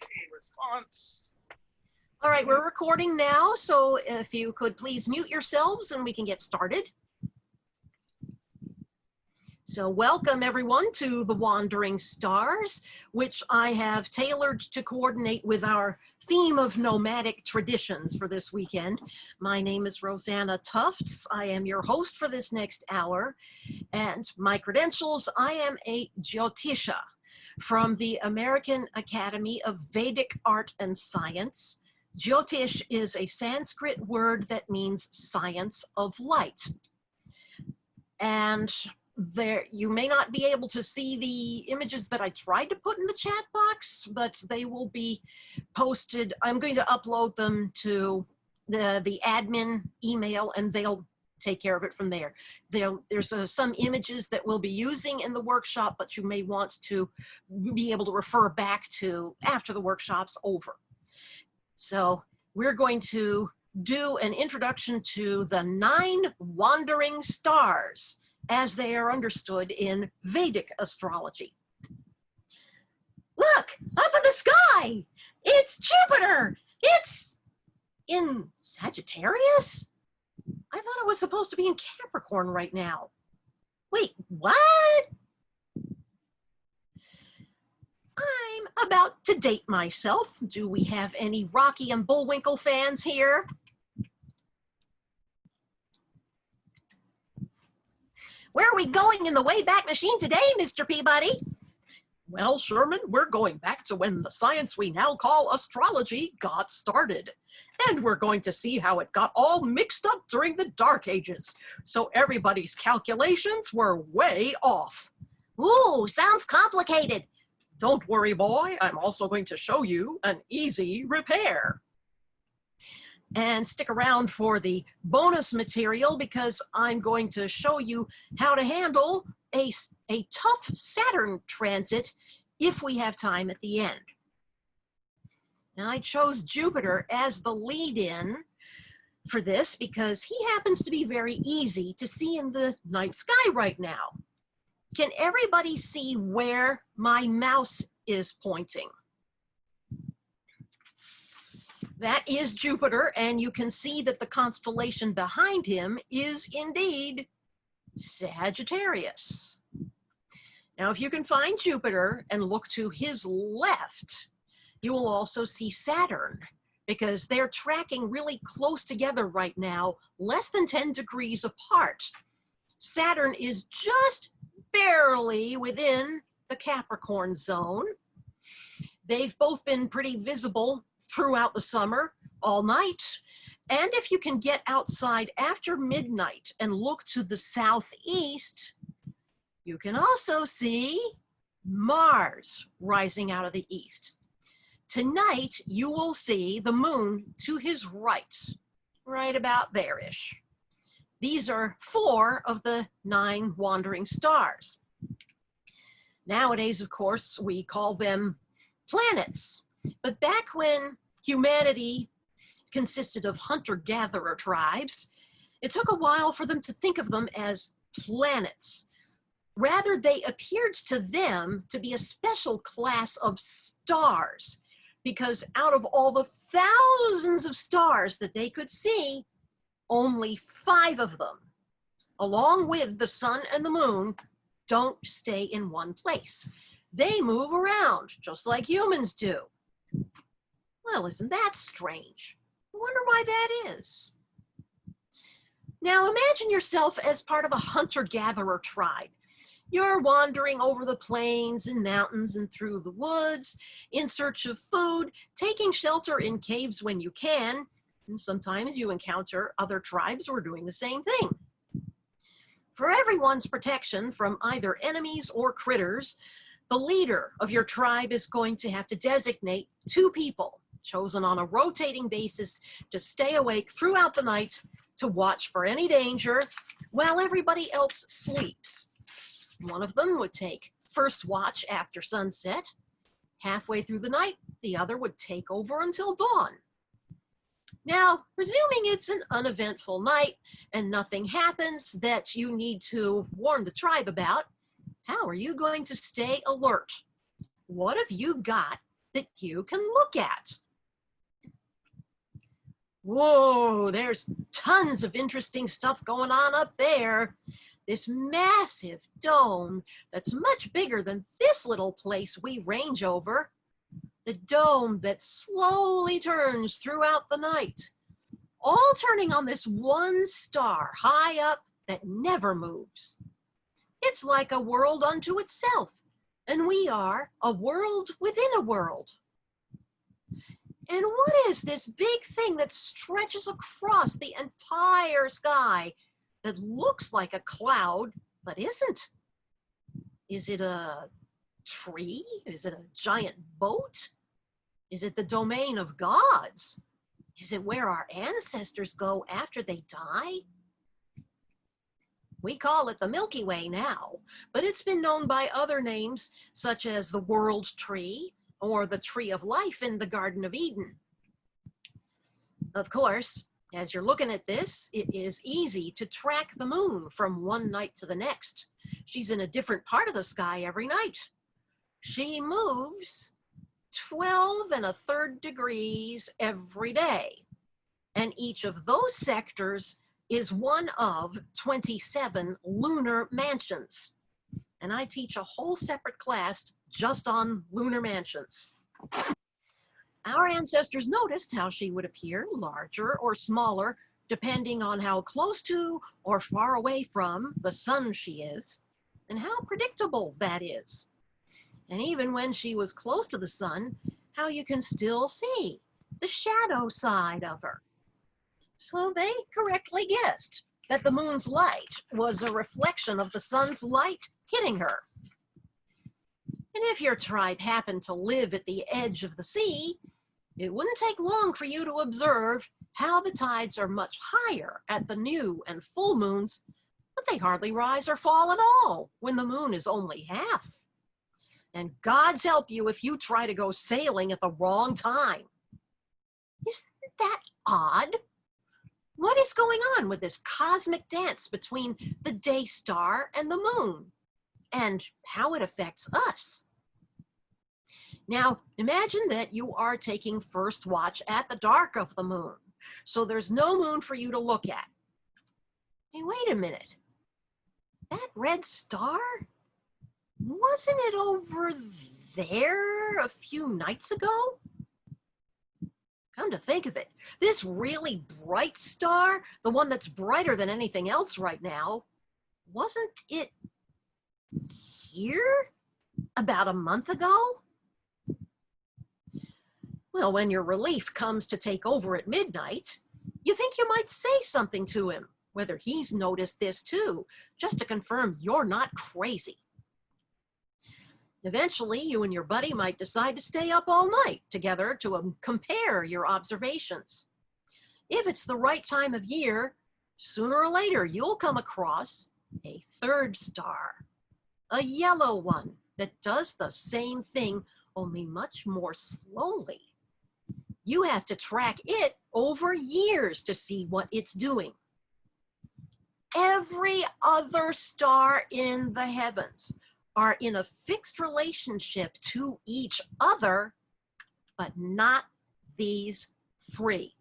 a response. All right, we're recording now, so if you could please mute yourselves and we can get started. So welcome everyone to The Wandering Stars, which I have tailored to coordinate with our theme of nomadic traditions for this weekend. My name is Rosanna Tufts. I am your host for this next hour, and my credentials, I am a Jyotisha from the American Academy of Vedic Art and Science. Jyotish is a Sanskrit word that means science of light. And there, you may not be able to see the images that I tried to put in the chat box, but they will be posted. I'm going to upload them to the admin email and they'll take care of it from there. There's some images that we'll be using in the workshop, but you may want to be able to refer back to after the workshop's over. So we're going to do an introduction to the 9 wandering stars as they are understood in Vedic astrology. Look, up in the sky! It's Jupiter! It's in Sagittarius? I thought it was supposed to be in Capricorn right now. Wait, what? I'm about to date myself. Do we have any Rocky and Bullwinkle fans here? Where are we going in the Wayback Machine today, Mr. Peabody? Well, Sherman, we're going back to when the science we now call astrology got started. And we're going to see how it got all mixed up during the Dark Ages. So everybody's calculations were way off. Ooh, sounds complicated. Don't worry, boy. I'm also going to show you an easy repair. And stick around for the bonus material because I'm going to show you how to handle a tough Saturn transit if we have time at the end. Now, I chose Jupiter as the lead-in for this because he happens to be very easy to see in the night sky right now. Can everybody see where my mouse is pointing? That is Jupiter, and you can see that the constellation behind him is indeed Sagittarius. Now, if you can find Jupiter and look to his left, you will also see Saturn, because they're tracking really close together right now, less than 10 degrees apart. Saturn is just barely within the Capricorn zone. They've both been pretty visible throughout the summer, all night. And if you can get outside after midnight and look to the southeast, you can also see Mars rising out of the east. Tonight, you will see the moon to his right about there-ish. These are 4 of the 9 wandering stars. Nowadays, of course, we call them planets. But back when humanity consisted of hunter-gatherer tribes, it took a while for them to think of them as planets. Rather, they appeared to them to be a special class of stars, because out of all the thousands of stars that they could see, only 5 of them, along with the sun and the moon, don't stay in one place. They move around, just like humans do. Well, isn't that strange? I wonder why that is. Now, imagine yourself as part of a hunter-gatherer tribe. You're wandering over the plains and mountains and through the woods in search of food, taking shelter in caves when you can, and sometimes you encounter other tribes who are doing the same thing. For everyone's protection from either enemies or critters, the leader of your tribe is going to have to designate 2 people, chosen on a rotating basis, to stay awake throughout the night to watch for any danger while everybody else sleeps. One of them would take first watch after sunset. Halfway through the night, the other would take over until dawn. Now, presuming it's an uneventful night and nothing happens that you need to warn the tribe about, how are you going to stay alert? What have you got that you can look at. Whoa, there's tons of interesting stuff going on up there. This massive dome that's much bigger than this little place we range over. The dome that slowly turns throughout the night, all turning on this one star high up that never moves. It's like a world unto itself, and we are a world within a world. And what is this big thing that stretches across the entire sky that looks like a cloud, but isn't? Is it a tree? Is it a giant boat? Is it the domain of gods? Is it where our ancestors go after they die? We call it the Milky Way now, but it's been known by other names such as the World Tree or the Tree of Life in the Garden of Eden. Of course, as you're looking at this, it is easy to track the moon from one night to the next. She's in a different part of the sky every night. She moves 12 1/3 degrees every day, and each of those sectors is one of 27 lunar mansions. And I teach a whole separate class just on lunar mansions. Our ancestors noticed how she would appear larger or smaller depending on how close to or far away from the sun she is, and how predictable that is. And even when she was close to the sun, how you can still see the shadow side of her. So they correctly guessed that the moon's light was a reflection of the sun's light hitting her. And if your tribe happened to live at the edge of the sea, it wouldn't take long for you to observe how the tides are much higher at the new and full moons, but they hardly rise or fall at all when the moon is only half. And God's help you if you try to go sailing at the wrong time. Isn't that odd? What is going on with this cosmic dance between the day star and the moon, and how it affects us? Now, imagine that you are taking first watch at the dark of the moon, so there's no moon for you to look at. Hey, wait a minute. That red star? Wasn't it over there a few nights ago? Come to think of it, this really bright star, the one that's brighter than anything else right now, wasn't it here about a month ago? Well, when your relief comes to take over at midnight, you think you might say something to him, whether he's noticed this too, just to confirm you're not crazy. Eventually, you and your buddy might decide to stay up all night together to compare your observations. If it's the right time of year, sooner or later you'll come across a third star, a yellow one that does the same thing, only much more slowly. You have to track it over years to see what it's doing. Every other star in the heavens are in a fixed relationship to each other, but not these three.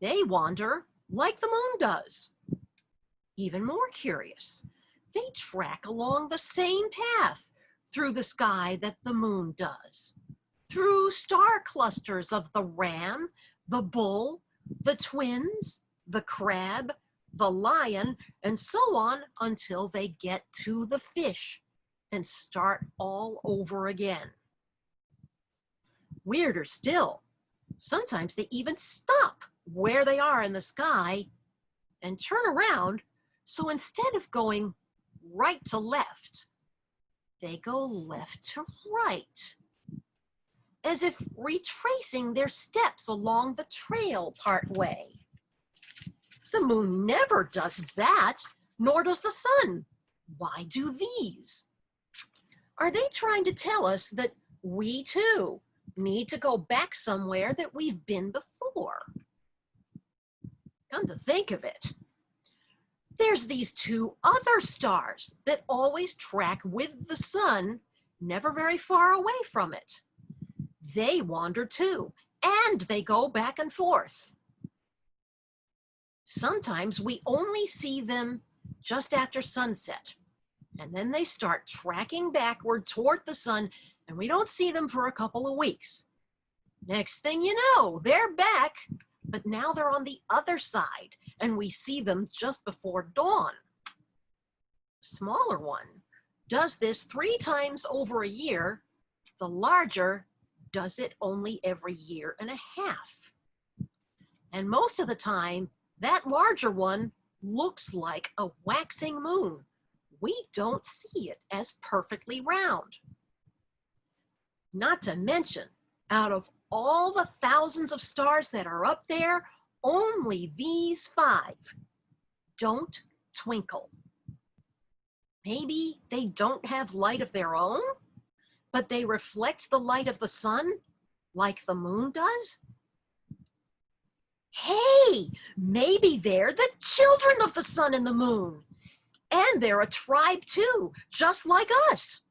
They wander like the moon does. Even more curious, they track along the same path through the sky that the moon does, through star clusters of the ram, the bull, the twins, the crab, the lion, and so on until they get to the fish and start all over again. Weirder still, sometimes they even stop where they are in the sky and turn around, so instead of going right to left, they go left to right, as if retracing their steps along the trail part way. The moon never does that, nor does the sun. Why do these? Are they trying to tell us that we too need to go back somewhere that we've been before? Come to think of it, there's these two other stars that always track with the sun, never very far away from it. they wander too, and they go back and forth. Sometimes we only see them just after sunset, and then they start tracking backward toward the sun, and we don't see them for a couple of weeks. Next thing you know, they're back, but now they're on the other side, and we see them just before dawn. Smaller one does this 3 times over a year. The larger does it only every year and a half. And most of the time, that larger one looks like a waxing moon. We don't see it as perfectly round. Not to mention, out of all the thousands of stars that are up there, only these 5 don't twinkle. Maybe they don't have light of their own, but they reflect the light of the sun like the moon does? Hey, maybe they're the children of the sun and the moon. And they're a tribe too, just like us.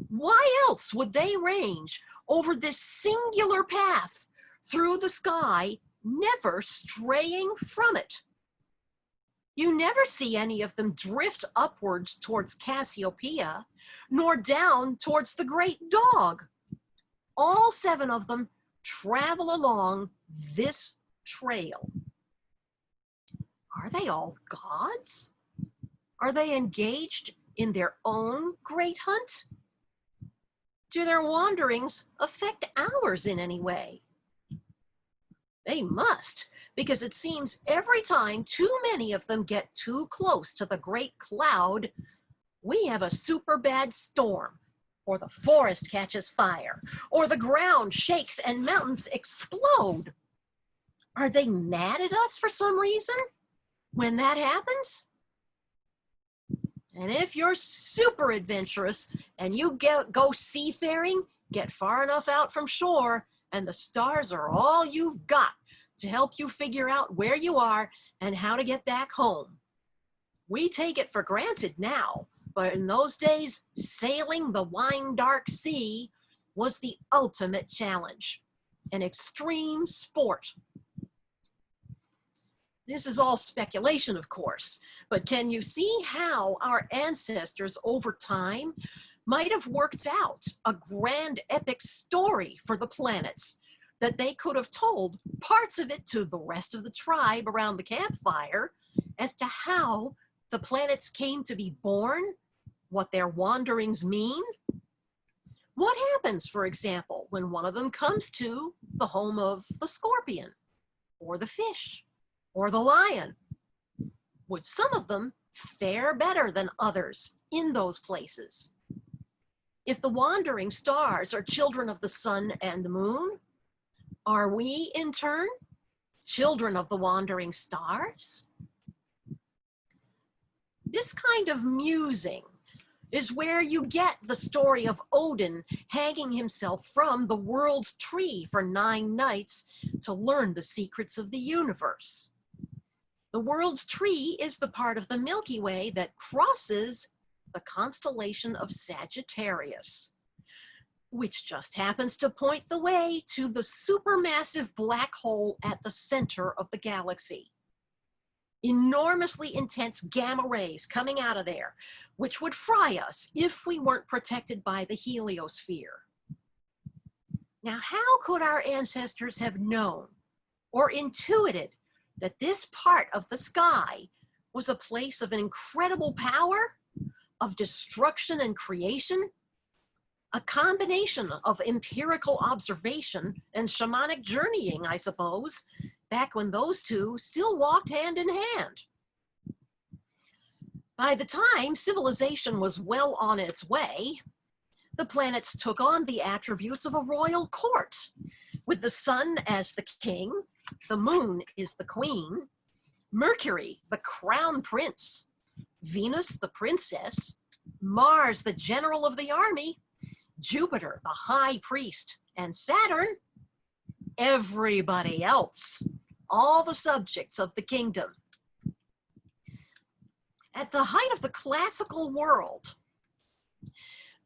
Why else would they range over this singular path through the sky, never straying from it? You never see any of them drift upwards towards Cassiopeia, nor down towards the Great Dog. All 7 of them travel along this trail. Are they all gods? Are they engaged in their own great hunt? Do their wanderings affect ours in any way? They must, because it seems every time too many of them get too close to the great cloud, we have a super bad storm, or the forest catches fire, or the ground shakes and mountains explode. Are they mad at us for some reason when that happens? And if you're super adventurous and you go seafaring, get far enough out from shore, and the stars are all you've got to help you figure out where you are and how to get back home. We take it for granted now, but in those days, sailing the wine dark sea was the ultimate challenge, an extreme sport. This is all speculation, of course, but can you see how our ancestors over time might have worked out a grand epic story for the planets that they could have told parts of it to the rest of the tribe around the campfire as to how the planets came to be born, what their wanderings mean? What happens, for example, when one of them comes to the home of the scorpion or the fish or the lion? Would some of them fare better than others in those places? If the wandering stars are children of the sun and the moon, are we, in turn, children of the wandering stars? This kind of musing is where you get the story of Odin hanging himself from the world's tree for 9 nights to learn the secrets of the universe. The world's tree is the part of the Milky Way that crosses the constellation of Sagittarius, which just happens to point the way to the supermassive black hole at the center of the galaxy. Enormously intense gamma rays coming out of there, which would fry us if we weren't protected by the heliosphere. Now, how could our ancestors have known or intuited that this part of the sky was a place of incredible power, of destruction and creation? A combination of empirical observation and shamanic journeying, I suppose, back when those two still walked hand in hand. By the time civilization was well on its way, the planets took on the attributes of a royal court, with the sun as the king, the moon is the queen, Mercury, the crown prince, Venus, the princess, Mars, the general of the army, Jupiter, the high priest, and Saturn, everybody else, all the subjects of the kingdom. At the height of the classical world,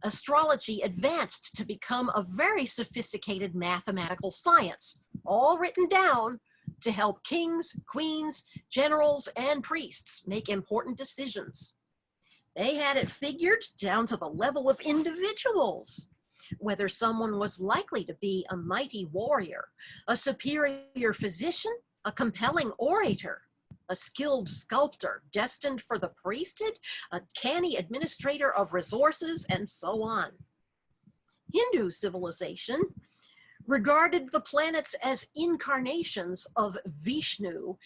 Astrology advanced to become a very sophisticated mathematical science, all written down to help kings, queens, generals, and priests make important decisions. They had it figured down to the level of individuals, whether someone was likely to be a mighty warrior, a superior physician, a compelling orator, a skilled sculptor destined for the priesthood, a canny administrator of resources, and so on. Hindu civilization regarded the planets as incarnations of Vishnu,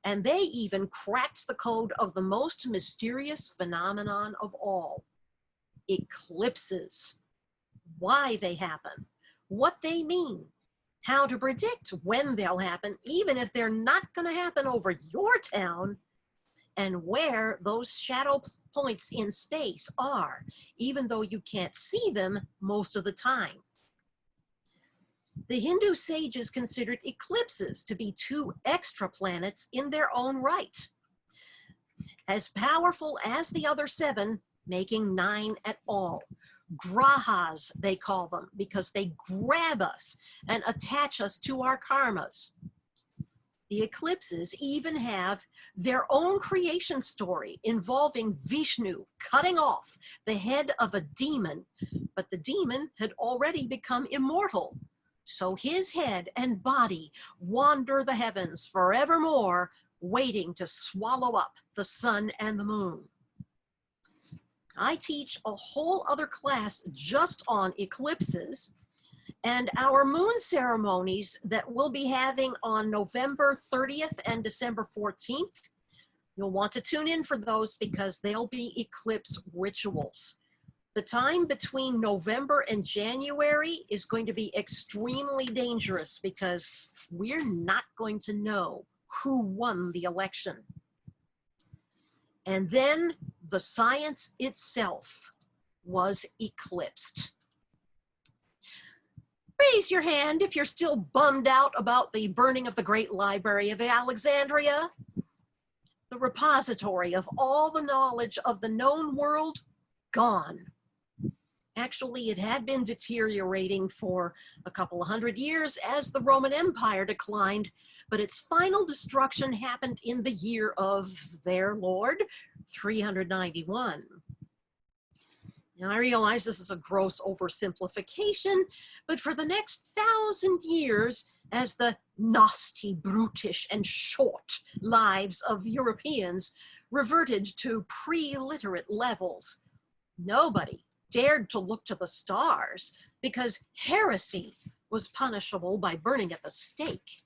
and they even cracked the code of the most mysterious phenomenon of all: eclipses. Why they happen, what they mean, how to predict when they'll happen, even if they're not going to happen over your town, and where those shadow points in space are, even though you can't see them most of the time. The Hindu sages considered eclipses to be 2 extra planets in their own right, as powerful as the other 7, making 9 at all. Grahas, they call them, because they grab us and attach us to our karmas. The eclipses even have their own creation story involving Vishnu cutting off the head of a demon, but the demon had already become immortal. So his head and body wander the heavens forevermore, waiting to swallow up the sun and the moon. I teach a whole other class just on eclipses, and our moon ceremonies that we'll be having on November 30th and December 14th. You'll want to tune in for those because they'll be eclipse rituals. The time between November and January is going to be extremely dangerous because we're not going to know who won the election. And then the science itself was eclipsed. Raise your hand if you're still bummed out about the burning of the Great Library of Alexandria, the repository of all the knowledge of the known world, gone. Actually, it had been deteriorating for a couple of hundred years as the Roman Empire declined, but its final destruction happened in the year of their Lord, 391. Now, I realize this is a gross oversimplification, but for the next 1,000 years, as the nasty, brutish, and short lives of Europeans reverted to pre-literate levels, nobody dared to look to the stars because heresy was punishable by burning at the stake.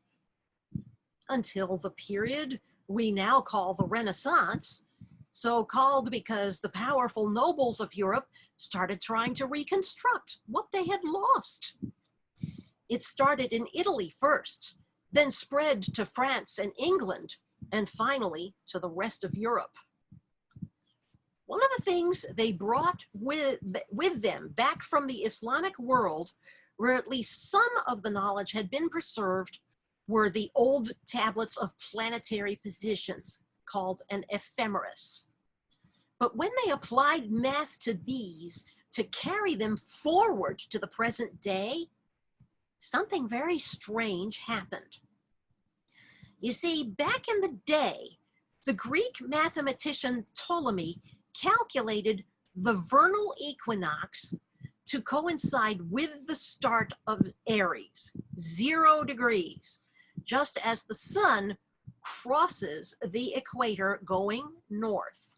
Until the period we now call the Renaissance, so called because the powerful nobles of Europe started trying to reconstruct what they had lost. It started in Italy first, then spread to France and England, and finally to the rest of Europe. One of the things they brought with them back from the Islamic world, where at least some of the knowledge had been preserved, were the old tablets of planetary positions, called an ephemeris. But when they applied math to these to carry them forward to the present day, something very strange happened. You see, back in the day, the Greek mathematician Ptolemy calculated the vernal equinox to coincide with the start of Aries, 0 degrees, just as the sun crosses the equator going north.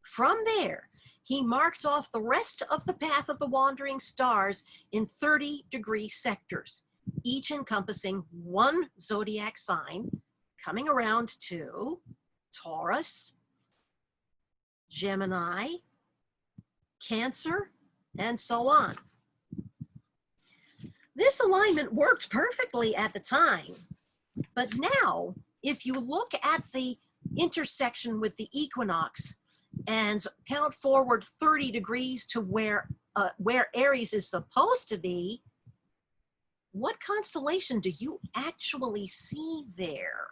From there, he marked off the rest of the path of the wandering stars in 30-degree sectors, each encompassing one zodiac sign, coming around to Taurus, Gemini, Cancer, and so on. This alignment worked perfectly at the time, but now, if you look at the intersection with the equinox and count forward 30 degrees to where Aries is supposed to be, what constellation do you actually see there?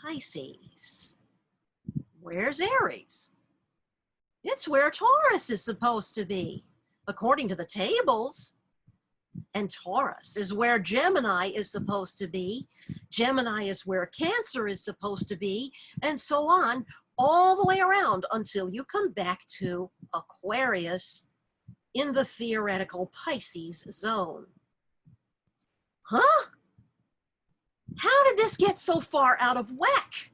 Pisces. Where's Aries? It's where Taurus is supposed to be, according to the tables. And Taurus is where Gemini is supposed to be. Gemini is where Cancer is supposed to be, and so on, all the way around until you come back to Aquarius in the theoretical Pisces zone. Huh? How did this get so far out of whack?